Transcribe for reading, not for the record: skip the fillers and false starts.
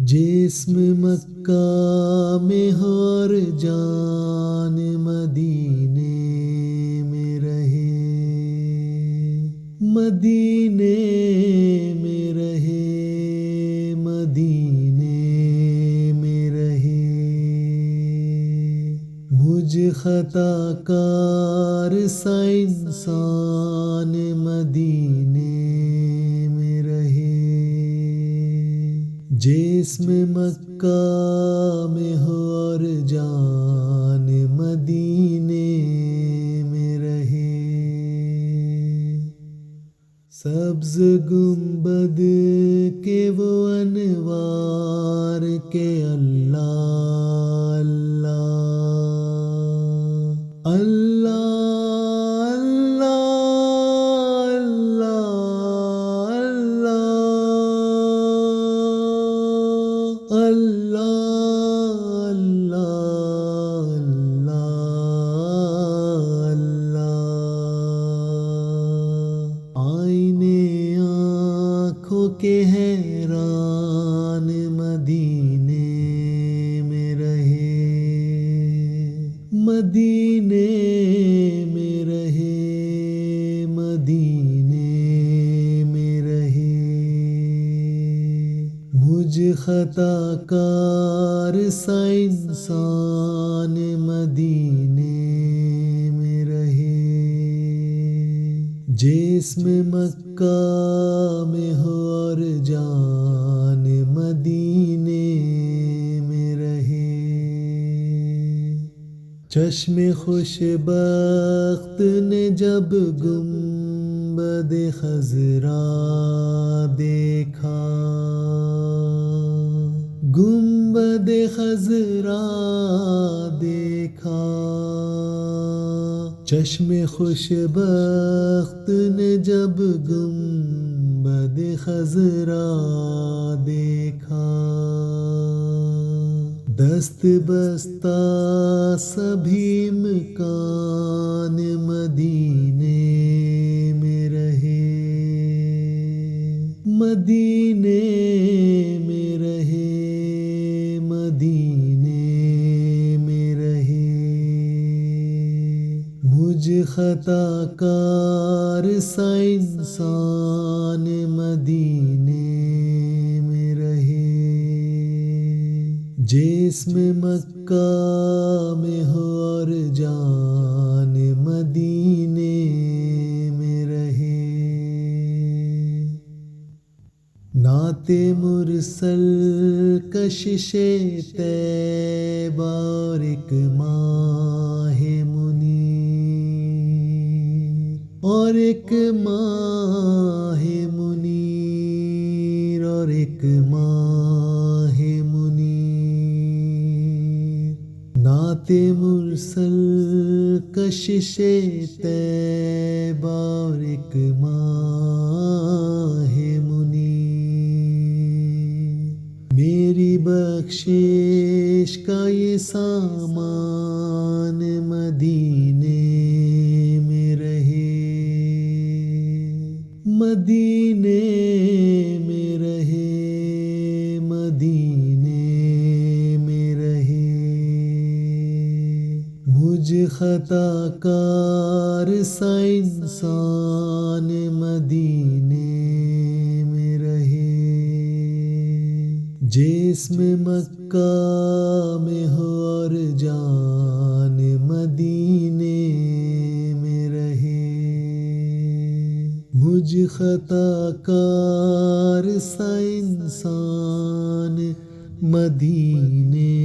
جسم مکہ میں ہو اور جان مدینے میں رہے، مدینے میں رہے، مدینے میں رہے۔ مجھ خطا کار سا انسان مدینے میں رہے، جسم مکہ میں ہو اور جان مدینے میں رہے۔ سبز گنبد کے وہ انوار کے اللہ اللہ اللہ اللہ اللہ اللہ اللہ اللہ۔ آئینے آنکھوں کے حیران مدینے میں رہے، مدینے میں رہے، مدینے میں رہے۔ مجھ خطا کار سا انسان مدینے میں رہے، جسم مکہ میں ہو اور جان مدینے میں رہے۔ چشم خوش بخت نے جب گنبد خضرا دیکھا، گنبد خضرا دیکھا، چشم خوش بخت نے جب گنبد خضرا دیکھا، دست بستہ سبھی مکان مدینے میں رہے، مدینے میں رہے، مدینے میں رہے۔ مجھ خطا کار سا انسان مدینے میں رہے، جسم مکہ میں ہو اور جان مدینے میں رہے۔ نعت مرسل کشش طیبہ اور ایک ماہ منیر، اور ایک ماہ منیر، اور ایک ماہ منیر۔ نعت مرسل کشش طیبہ اور ایک ماہ منیر، میری بخشش کا یہ سامان مدینے میں رہے، مدینے میں رہے، مدینے میں رہے۔ مجھ خطا کار سا انسان مدینے میں رہے، جسم مکہ میں ہو اور جان مدینے میں رہے۔ مجھ خطا کار سا انسان مدینے